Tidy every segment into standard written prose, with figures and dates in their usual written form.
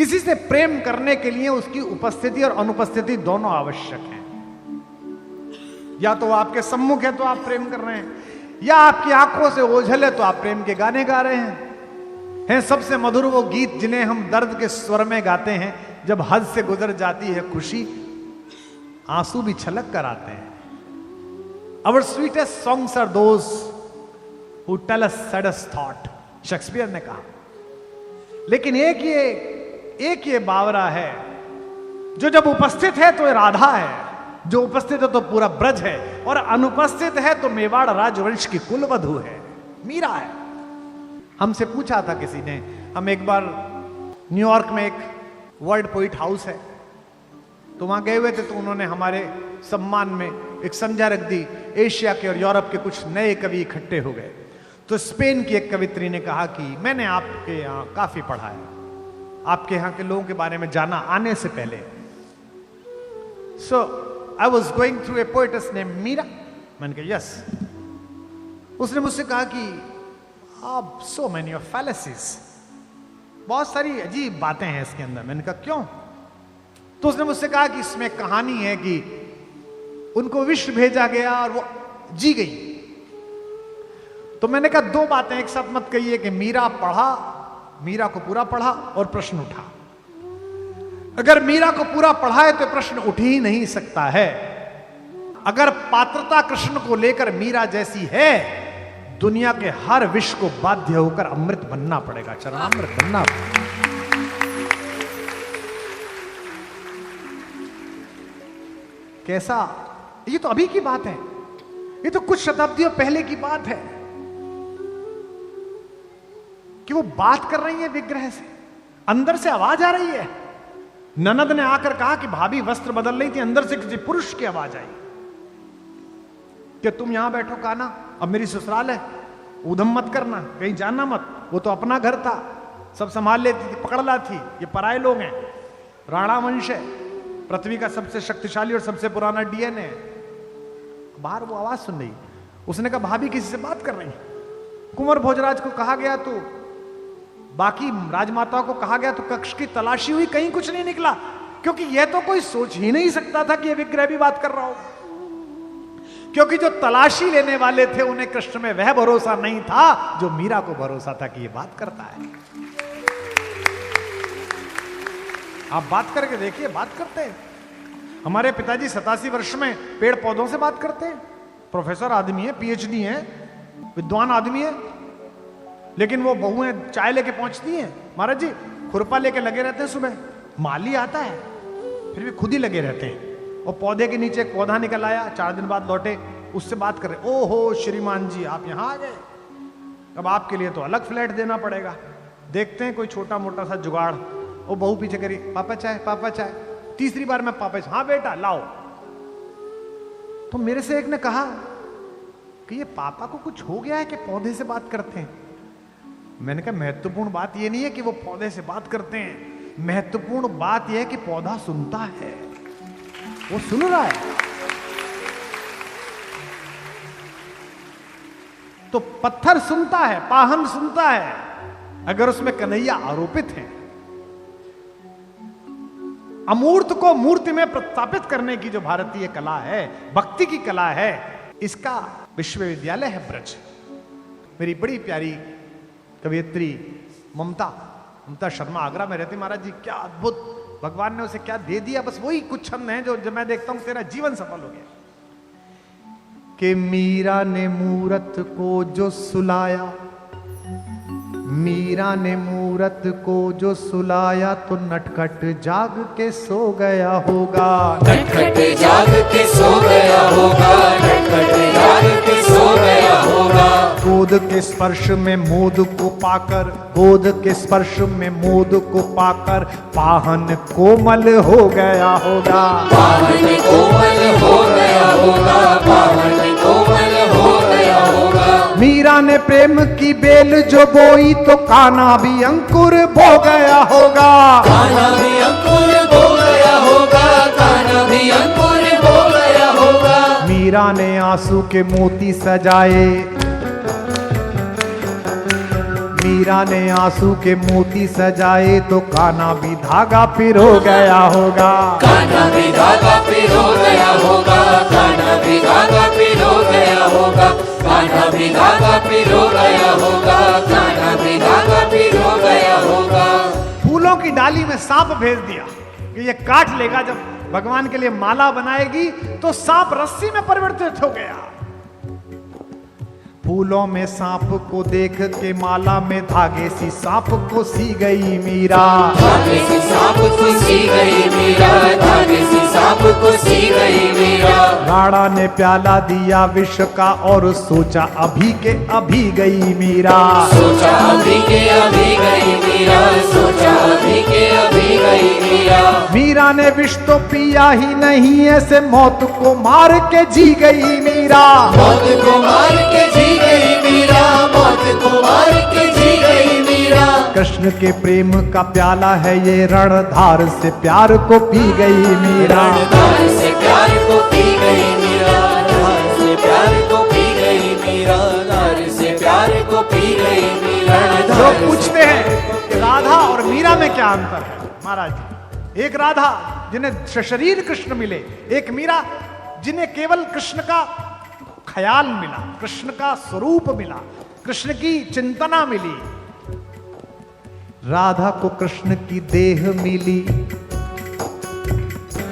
किसी से प्रेम करने के लिए उसकी उपस्थिति और अनुपस्थिति दोनों आवश्यक है। या तो आपके सम्मुख है तो आप प्रेम कर रहे हैं, या आपकी आंखों से ओझल है तो आप प्रेम के गाने गा रहे हैं सबसे मधुर वो गीत जिन्हें हम दर्द के स्वर में गाते हैं, जब हद से गुजर जाती है खुशी आंसू भी छलक कर आते हैं। Our sweetest songs are those who tell us saddest thought, Shakespeare ने कहा। लेकिन एक ये बावरा है जो जब उपस्थित है तो राधा है, जो उपस्थित है तो पूरा ब्रज है, और अनुपस्थित है तो मेवाड़ राजवंश की कुलवधू है, मीरा है। हमसे पूछा था किसी ने, हम एक बार न्यूयॉर्क में एक वर्ल्ड पोइट हाउस है तो वहां गए हुए थे, तो उन्होंने हमारे सम्मान में एक संध्या रख दी। एशिया के और यूरोप के कुछ नए कवि इकट्ठे हो गए, तो स्पेन की एक कवित्री ने कहा कि मैंने आपके यहाँ काफी पढ़ा है, आपके यहाँ के लोगों के बारे में जाना आने से पहले। So I was going through a poetess name Meera. मैंने कहा यस। उसने मुझसे कहा कि आप सो मैनी ऑफ फैलेसीज, बहुत सारी अजीब बातें हैं इसके अंदर। मैंने कहा क्यों? तो उसने मुझसे कहा कि इसमें कहानी है कि उनको विश्व भेजा गया और वो जी गई। तो मैंने कहा दो बातें एक साथ मत कहिए कि मीरा को पूरा पढ़ा और प्रश्न उठा। अगर मीरा को पूरा पढ़ा है तो प्रश्न उठ ही नहीं सकता है। अगर पात्रता कृष्ण को लेकर मीरा जैसी है, दुनिया के हर विष को बाध्य होकर अमृत बनना पड़ेगा, चरणामृत बनना पड़ेगा। कैसा, ये तो अभी की बात है, ये तो कुछ शताब्दियों पहले की बात है कि वो बात कर रही है विग्रह से, अंदर से आवाज आ रही है। ननद ने आकर कहा कि भाभी वस्त्र बदल रही थी, अंदर से किसी पुरुष की आवाज आई कि तुम यहां बैठो काना, अब मेरी ससुराल है, उधम मत करना, कहीं जाना मत। वो तो अपना घर था, सब संभाल लेती थी, पकड़ लाती। ये पराये लोग हैं, राणा वंश है, पृथ्वी का सबसे शक्तिशाली और सबसे पुराना डीएनए है। बाहर वो आवाज सुन रही, उसने कहा भाभी किसी से बात कर रही। कुंवर भोजराज को कहा गया, तो बाकी राजमाताओं को कहा गया, तो कक्ष की तलाशी हुई, कहीं कुछ नहीं निकला, क्योंकि यह तो कोई सोच ही नहीं सकता था कि यह विग्रह भी बात कर रहा हो। क्योंकि जो तलाशी लेने वाले थे उन्हें कृष्ण में वह भरोसा नहीं था जो मीरा को भरोसा था कि यह बात करता है। आप बात करके देखिए, बात करते हैं। हमारे पिताजी 87 वर्ष में पेड़ पौधों से बात करते हैं। प्रोफेसर आदमी है, पीएचडी है, विद्वान आदमी है, लेकिन वो बहुएं चाय लेके पहुंचती हैं, महाराज जी खुरपा लेके लगे रहते हैं। सुबह माली आता है, फिर भी खुद ही लगे रहते हैं। और पौधे के नीचे एक पौधा निकल आया, 4 दिन बाद लौटे, उससे बात कर रहे, ओहो श्रीमान जी आप यहां आ गए, अब आपके लिए तो अलग फ्लैट देना पड़ेगा। देखते हैं कोई छोटा मोटा सा जुगाड़। वो बहू पीछे करी, पापा चाय, पापा चाय। तीसरी बार मैं पापा, हाँ बेटा लाओ। तो मेरे से एक ने कहा कि ये पापा को कुछ हो गया है कि पौधे से बात करते हैं। मैंने कहा महत्वपूर्ण बात ये नहीं है कि वो पौधे से बात करते हैं, महत्वपूर्ण बात यह है कि पौधा सुनता है, वो सुन रहा है। तो पत्थर सुनता है, पाहन सुनता है, अगर उसमें कन्हैया आरोपित है। अमूर्त को मूर्ति में प्रस्थापित करने की जो भारतीय कला है, भक्ति की कला है, इसका विश्वविद्यालय है ब्रज। मेरी बड़ी प्यारी कवियत्री ममता शर्मा आगरा में रहती। महाराज जी क्या अद्भुत, भगवान ने उसे क्या दे दिया, बस वही कुछ छंद हैं जो जब मैं देखता हूं तेरा जीवन सफल हो गया। कि मीरा ने मूरत को जो सुलाया, मीरा ने मूरत को जो सुलाया, तो नटखट जाग के सो गया होगा, नटखट जाग के सो गया होगा, नटखट जाग के सो गया होगा। गोद के स्पर्श में मोद को पाकर, गोद के स्पर्श में मोद को पाकर, पाहन कोमल हो गया होगा, पाहन कोमल हो गया होगा, पाहन कोमल हो गया होगा। मीरा ने प्रेम की बेल जो बोई, तो कान्हा भी अंकुर बो गया होगा, कान्हा भी अंकुर बो गया होगा, कान्हा भी अंकुर बो गया होगा। मीरा ने आंसू के मोती सजाए, मीरा ने आंसू के मोती सजाए तो कान्हा भी धागा पिरो गया होगा। कान्हा भी धागा पिरो गया होगा, कान्हा भी धागा पिरो गया होगा, कान्हा भी धागा पिरो गया होगा, कान्हा भी धागा पिरो गया होगा। फूलों की डाली में सांप भेज दिया कि ये काट लेगा। जब भगवान के लिए माला बनाएगी तो सांप रस्सी में परिवर्तित हो गया। फूलों में सांप को देख के माला में धागे सी सांप को सी गई मीरा। धागे सी सांप को सी गई मीरा, धागे सी सांप को सी गई मीरा। राणा ने प्याला दिया विष का और सोचा अभी के अभी गई मीरा। सोचा अभी के अभी गई मीरा, सोचा अभी के अभी गई मीरा। मीरा ने विष तो पिया ही नहीं, ऐसे मौत को मार के जी गई मीरा। मौत को मार के जी गई मीरा, मौत को मार के जी गई मीरा। कृष्ण के प्रेम का प्याला है ये, रणधार से प्यार को पी गई मीरा। रणधार से प्यार को पी गई मीरा, रणधार से प्यार को पी गई मीरा, रणधार से प्यार को पी गई मीरा। लोग पूछते हैं कि राधा और मीरा में क्या अंतर है। महाराज जी, एक राधा जिन्हें शरीर कृष्ण मिले, एक मीरा जिन्हें केवल कृष्ण का ख्याल मिला, कृष्ण का स्वरूप मिला, कृष्ण की चिंतना मिली। राधा को कृष्ण की देह मिली,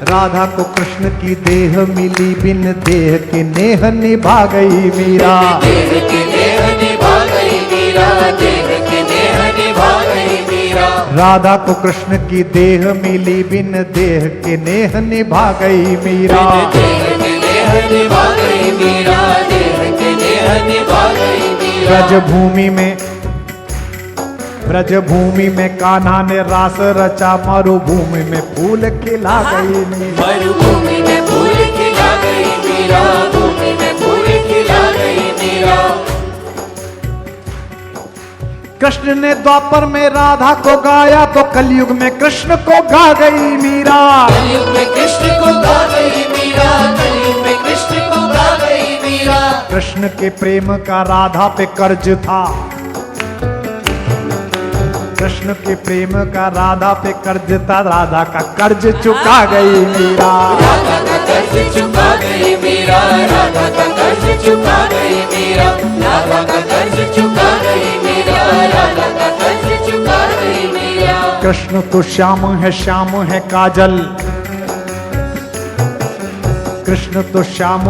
राधा को कृष्ण की देह मिली, बिन देह के नेह निभा गई मीरा। देह के नेह निभा गई मीरा, देह के नेह निभा गई मीरा। राधा को कृष्ण की देह मिली, बिन देह के नेह निभा गई मीरा। देह के नेह निभा गई मीरा, देह के नेह निभा गई मीरा। ब्रजभूमि में कान्हा ने रास रचा, मरुभूमि में फूल खिला गई मीरा। मरुभूमि में फूल खिला गई मीरा, भूमि में फूल खिला गई मीरा। कृष्ण ने द्वापर में राधा को गाया तो कलयुग में कृष्ण को गा गई मीरा। कलयुग में कृष्ण को गा गई मीरा, कलयुग में कृष्ण को गा गई मीरा। कृष्ण के प्रेम का राधा पे कर्ज था, कृष्ण के प्रेम का राधा पे कर्ज था, राधा का कर्ज चुका गई मीरा। राधा का कर्ज चुका गई मीरा, राधा का कर्ज चुका गई मीरा, राधा का कर्ज चुका गई मीरा, राधा का कर्ज चुका गई मीरा। कृष्ण तो श्याम है काजल, कृष्ण तो श्याम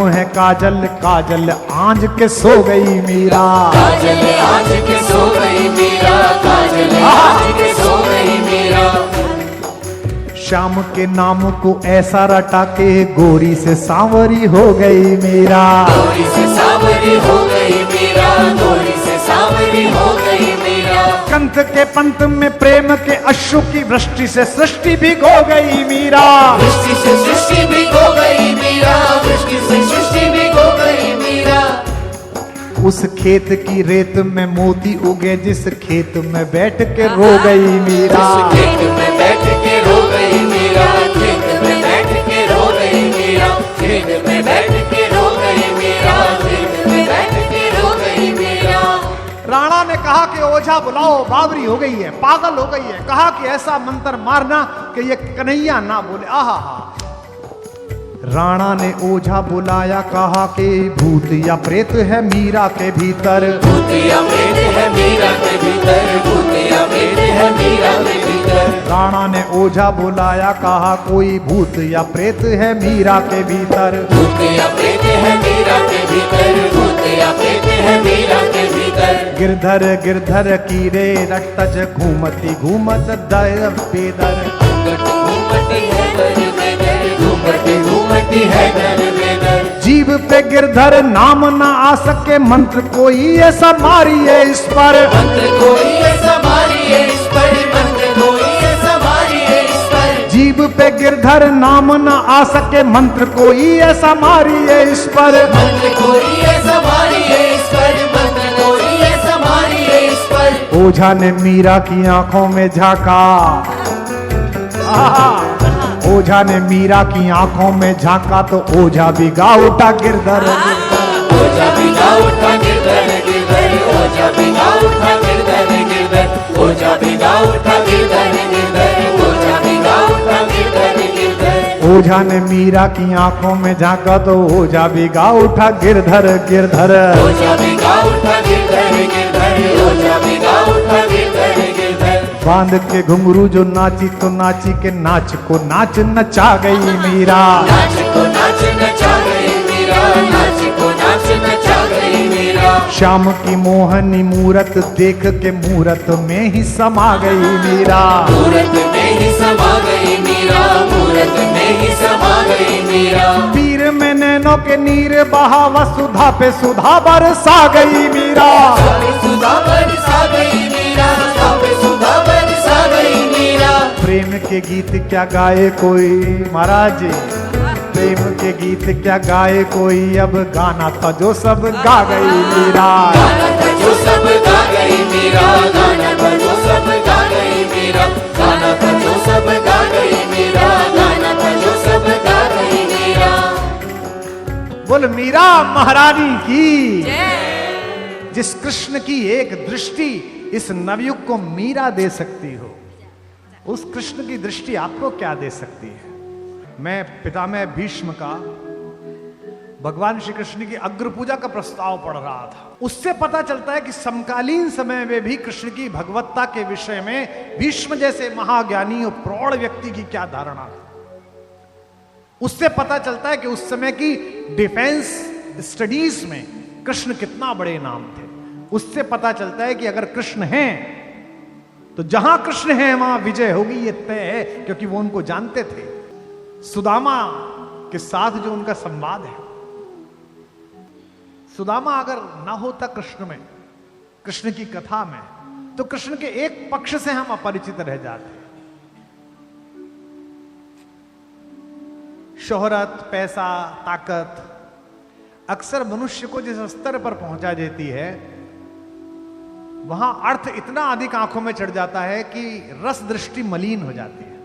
है काजल, काजल आंज के सो गई मीरा। काजल आंज के सो गई मीरा, काजल आंज के सो गई मीरा। श्याम के नाम को ऐसा रटा के गोरी से सांवरी हो गई मीरा। गोरी से सांवरी हो गई मीरा, गोरी से सांवरी हो गई मीरा। कंठ के पंथ में प्रेम के अश्रु की वृष्टि से सृष्टि भी खो गई मीरा। वृष्टि से सृष्टि भी खो गई मीरा, वृष्टि से सृष्टि भी खो गई मीरा। उस खेत की रेत में मोती उगे, जिस खेत में बैठ के रो गई मीरा। उस खेत में बैठ के रो गई मीरा, खेत में बैठ के रो गई मीरा, खेत में बैठ के रो गई मीरा, खेत में बैठ के रो गई मीरा। राणा ने कहा कि ओझा बुलाओ, बावरी हो गई है, पागल हो गई है। कहा कि ऐसा मंत्र मारना कि ये कन्हैया ना बोले। आहा हा। राणा ने ओझा बुलाया, कहा कि भूत या प्रेत है मीरा के भीतर। भूत या प्रेत है मीरा के भीतर, भूत या प्रेत है मीरा के भीतर। राणा ने ओझा बुलाया, कहा कोई भूत या प्रेत है मीरा के भीतर। भूत या प्रेत है मीरा के भीतर, भूत या प्रेत है मीरा के भीतर। गिरधर गिरधर कीरे रक्तज घूमती घूमत दर बेदर। घूमती है दर बेदर, घूमती घूमती है दर बेदर। जीव पे गिरधर नाम ना आ सके, मंत्र कोई ऐसा मारिए इस पर। मंत्र कोई ऐसा मारिए इस पर, मंत्र कोई ऐसा मारिए इस पर। जीव पे गिरधर नाम ना आ सके, मंत्र कोई ऐसा मारिए इस पर। मंत्र कोई ऐसा मारिए इस पर, मंत्र कोई ऐसा मारिए इस पर। ओझा ने मीरा की आंखों में झांका। ओझा ने मीरा की आंखों में झांका तो ओझा भी गा उठा गिरधर। ओझा भी गा उठा गिरधर गिरधर, ओझा भी गा उठा गिरधर गिरधर, ओझा भिगा उठा गिरधर गिरधर, ओझा भिगा उठा गिरधर गिरधर। ओझा ने मीरा की आंखों में झांका तो ओझा भिगा उठा गिरधर गिरधर, ओझा भिगा उठा गिरधर गिरधर, ओझा भिगा उठा गिरधर गिरधर। बांध के घुंघरू जो नाची तो नाची के नाच को नाच नचा गई मीरा, नाच को नाच नचा गई मीरा, नाच को नाच नचा गई मीरा। श्याम की मोहनी मूरत देख के मूरत में ही समा गई मीरा, मूरत में ही समा गई मीरा, मूरत में ही समा गई मीरा। पीर में नैनों के नीर बहा वसुधा पे सुधा बरसा गई मीरा, सुधा बरसा गई मीरा, सुधा पे सुधा बरसा गई मीरा। प्रेम के गीत क्या गाए कोई महाराज जी, प्रेम के गीत क्या गाए कोई, अब गाना था जो सब गा गई मीरा, गाना था जो सब गा गई मीरा, गाना था जो सब गा गई मीरा, गाना था जो सब गा गई मीरा, गाना था जो सब गा गई मीरा। बोल मीरा महारानी की, जिस कृष्ण की एक दृष्टि इस नवयुग को मीरा दे सकती हो, उस कृष्ण की दृष्टि आपको क्या दे सकती है। मैं पितामह भीष्म का भगवान श्री कृष्ण की अग्र पूजा का प्रस्ताव पढ़ रहा था। उससे पता चलता है कि समकालीन समय में भी कृष्ण की भगवत्ता के विषय में भीष्म जैसे महाज्ञानी और प्रौढ़ व्यक्ति की क्या धारणा थी। उससे पता चलता है कि उस समय की डिफेंस स्टडीज में कृष्ण कितना बड़े नाम थे। उससे पता चलता है कि अगर कृष्ण हैं तो जहां कृष्ण हैं वहां विजय होगी, ये तय है, क्योंकि वो उनको जानते थे। सुदामा के साथ जो उनका संवाद है, सुदामा अगर ना होता कृष्ण में, कृष्ण की कथा में, तो कृष्ण के एक पक्ष से हम अपरिचित रह जाते। शोहरत, पैसा, ताकत अक्सर मनुष्य को जिस स्तर पर पहुंचा देती है, वहां अर्थ इतना अधिक आंखों में चढ़ जाता है कि रस दृष्टि मलिन हो जाती है।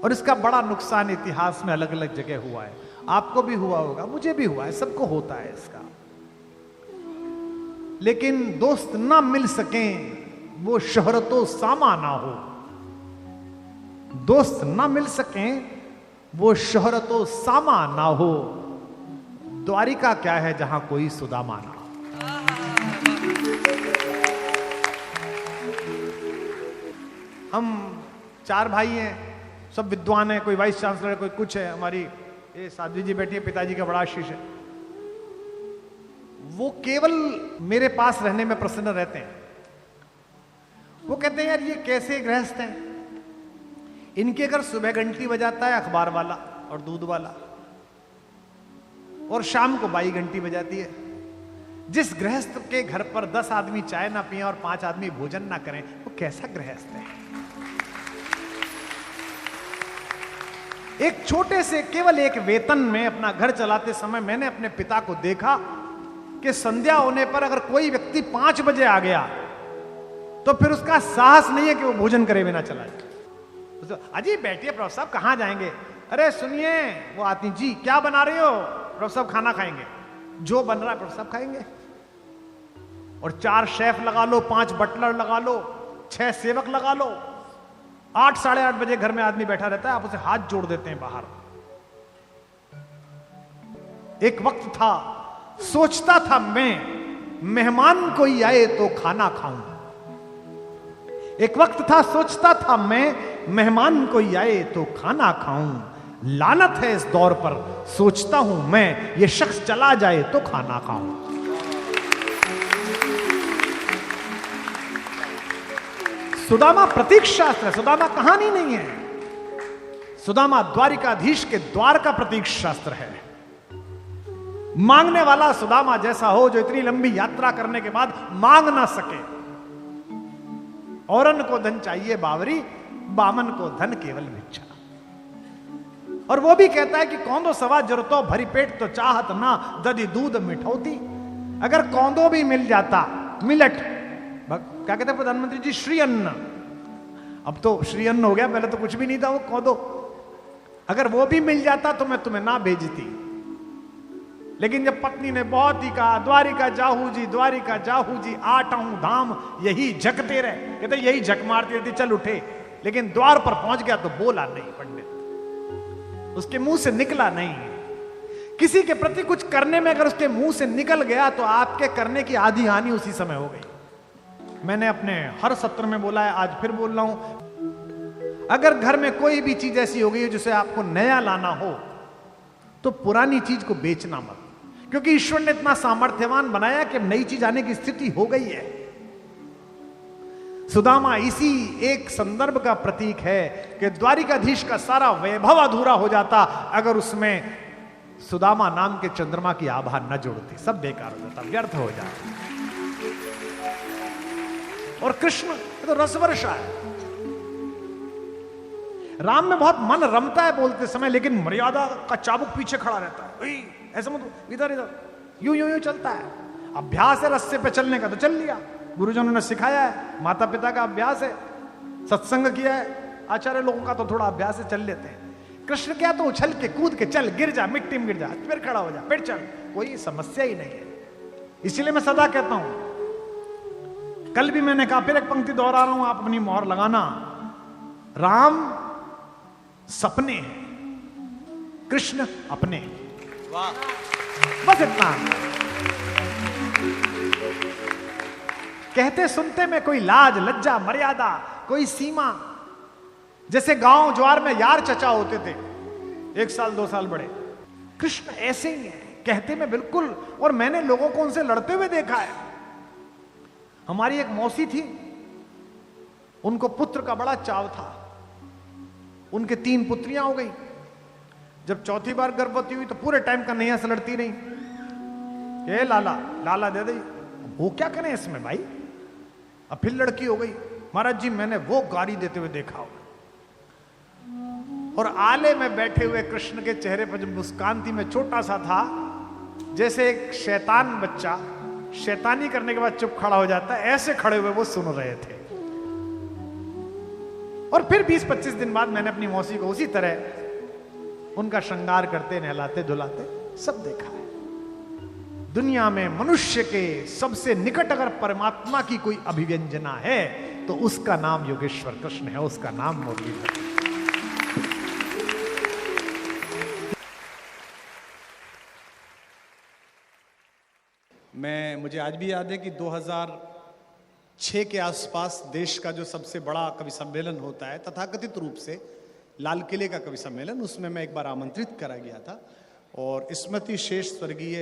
और इसका बड़ा नुकसान इतिहास में अलग अलग जगह हुआ है। आपको भी हुआ होगा, मुझे भी हुआ है, सबको होता है इसका। लेकिन दोस्त ना मिल सकें वो शोहरतो सामा ना हो, दोस्त ना मिल सकें वो शोहरतो सामा ना हो। द्वारिका क्या है जहां कोई सुदामा ना हो। हम 4 भाई हैं, सब विद्वान हैं, कोई वाइस चांसलर है, कोई कुछ है। हमारी ये साध्वी जी बैठी है, पिताजी का बड़ा शिष्य है। वो केवल मेरे पास रहने में प्रसन्न रहते हैं। वो कहते हैं यार ये कैसे गृहस्थ हैं, इनके घर सुबह घंटी बजाता है अखबार वाला और दूध वाला, और शाम को बाई घंटी बजाती है। जिस गृहस्थ के घर पर 10 आदमी चाय ना पिए और 5 आदमी भोजन ना करें, वो कैसा गृहस्थ है। एक छोटे से केवल एक वेतन में अपना घर चलाते समय मैंने अपने पिता को देखा कि संध्या होने पर अगर कोई व्यक्ति 5 बजे आ गया तो फिर उसका साहस नहीं है कि वो भोजन करे बिना चला जाए। अजी बैठिए प्रभु साहब, कहां जाएंगे? अरे सुनिए, वो आती जी क्या बना रही हो? प्रभु साहब खाना खाएंगे, जो बन रहा है प्रभु साहब खाएंगे। और 4 शेफ लगा लो, 5 बटलर लगा लो, 6 सेवक लगा लो। 8 साढ़े 8 बजे घर में आदमी बैठा रहता है, आप उसे हाथ जोड़ देते हैं बाहर। एक वक्त था, सोचता था मैं मेहमान कोई आए तो खाना खाऊं। एक वक्त था, सोचता था मैं मेहमान कोई आए तो खाना खाऊं। लानत है इस दौर पर, सोचता हूं मैं ये शख्स चला जाए तो खाना खाऊं। सुदामा प्रतीक शास्त्र है, सुदामा कहानी नहीं है। सुदामा द्वारिकाधीश के द्वार का प्रतीक शास्त्र है। मांगने वाला सुदामा जैसा हो, जो इतनी लंबी यात्रा करने के बाद मांग ना सके। औरन को धन चाहिए बावरी, बामन को धन केवल भिक्षा। और वो भी कहता है कि कौंदो सवा जरूरतो भरी पेट तो चाहत ना दधी दूध मिठौती। अगर कौंदो भी मिल जाता, मिलट क्या कहते हैं प्रधानमंत्री जी, श्री अन्न। अब तो श्री अन्न हो गया, पहले तो कुछ भी नहीं था वो कौंदो। अगर वो भी मिल जाता तो मैं तुम्हें ना भेजती। लेकिन जब पत्नी ने बहुत ही कहा, द्वारिका जाहू जी 8 धाम यही झकते रहे, कहते यही झक मारती रहती, चल उठे। लेकिन द्वार पर पहुंच गया तो बोला नहीं पंडित, उसके मुंह से निकला नहीं। किसी के प्रति कुछ करने में अगर उसके मुंह से निकल गया तो आपके करने की आधी हानि उसी समय हो गई। मैंने अपने हर सत्र में बोला है, आज फिर बोल रहा हूं, अगर घर में कोई भी चीज ऐसी हो गई है जिसे आपको नया लाना हो तो पुरानी चीज को बेचना मत, क्योंकि ईश्वर ने इतना सामर्थ्यवान बनाया कि नई चीज आने की स्थिति हो गई है। सुदामा इसी एक संदर्भ का प्रतीक है कि द्वारिकाधीश का सारा वैभव अधूरा हो जाता अगर उसमें सुदामा नाम के चंद्रमा की आभा न जोड़ती, सब बेकार हो जाता, व्यर्थ हो जाता। और कृष्ण तो रसवर्षा है, राम में बहुत मन रमता है बोलते समय, लेकिन मर्यादा का चाबुक पीछे खड़ा रहता है, ऐसा मत, इधर इधर यूं यूं यूं चलता है। अभ्यास है रस्ते पे चलने का तो चल लिया, गुरुजनों ने सिखाया है, माता पिता का अभ्यास है, सत्संग किया है, आचार्य लोगों का तो थोड़ा अभ्यास है, चल लेते हैं। कृष्ण क्या तो उछल के कूद के चल, गिर जा, मिट्टी में गिर जा, फिर खड़ा हो जा, फिर चल, कोई समस्या ही नहीं है। इसलिए मैं सदा कहता हूं, कल भी मैंने कहा, फिर एक पंक्ति दोहरा रहा हूं, आप अपनी मोहर लगाना, राम सपने हैं, कृष्ण अपने। वाह, बस इतना। कहते सुनते में कोई लाज लज्जा मर्यादा, कोई सीमा। जैसे गांव ज्वार में यार चचा होते थे, 1 साल 2 साल बड़े, कृष्ण ऐसे ही है, कहते में बिल्कुल। और मैंने लोगों को उनसे लड़ते हुए देखा है। हमारी एक मौसी थी, उनको पुत्र का बड़ा चाव था, उनके 3 पुत्रियां हो गई। जब चौथी बार गर्भवती हुई तो पूरे टाइम का नैया से लड़ती नहीं, ये लाला लाला दे दे, वो क्या करें इसमें भाई। अब फिर लड़की हो गई, महाराज जी मैंने वो गाली देते हुए देखा हो। और आले में बैठे हुए कृष्ण के चेहरे पर जब मुस्कान थी, मैं छोटा सा था, जैसे एक शैतान बच्चा शैतानी करने के बाद चुप खड़ा हो जाता है, ऐसे खड़े हुए वो सुन रहे थे। और फिर 20-25 दिन बाद मैंने अपनी मौसी को उसी तरह उनका श्रृंगार करते, नहलाते धुलाते सब देखा है। दुनिया में मनुष्य के सबसे निकट अगर परमात्मा की कोई अभिव्यंजना है तो उसका नाम योगेश्वर कृष्ण है, उसका नाम मुरलीधर। मुझे आज भी याद है कि 2006 के आसपास देश का जो सबसे बड़ा कवि सम्मेलन होता है तथाकथित रूप से, लाल किले का कवि सम्मेलन, उसमें मैं एक बार आमंत्रित करा गया था और स्मृति शेष स्वर्गीय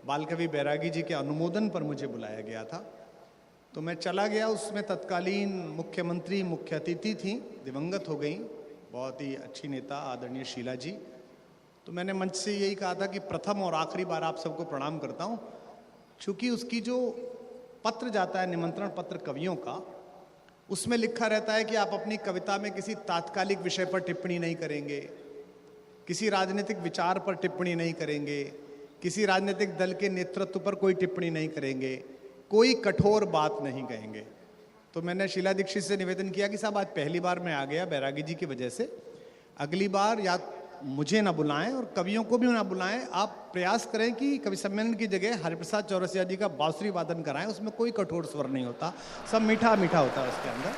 बाल कवि बैरागी जी के अनुमोदन पर मुझे बुलाया गया था। तो मैं चला गया, उसमें तत्कालीन मुख्यमंत्री मुख्य अतिथि थी, दिवंगत हो गई, बहुत ही अच्छी नेता आदरणीय शीला जी। तो मैंने मंच से यही कहा था कि प्रथम और आखिरी बार आप सबको प्रणाम करता हूँ, चूँकि उसकी जो पत्र जाता है, निमंत्रण पत्र कवियों का, उसमें लिखा रहता है कि आप अपनी कविता में किसी तात्कालिक विषय पर टिप्पणी नहीं करेंगे, किसी राजनीतिक विचार पर टिप्पणी नहीं करेंगे, किसी राजनीतिक दल के नेतृत्व पर कोई टिप्पणी नहीं करेंगे, कोई कठोर बात नहीं कहेंगे। तो मैंने शीला दीक्षित से निवेदन किया कि साहब आज पहली बार मैं आ गया बैरागी जी की वजह से, अगली बार या मुझे ना बुलाएं और कवियों को भी ना बुलाएं, आप प्रयास करें कि कवि सम्मेलन की जगह हरिप्रसाद चौरसिया जी का बांसुरी वादन कराएं, उसमें कोई कठोर स्वर नहीं होता, सब मीठा मीठा होता है उसके अंदर।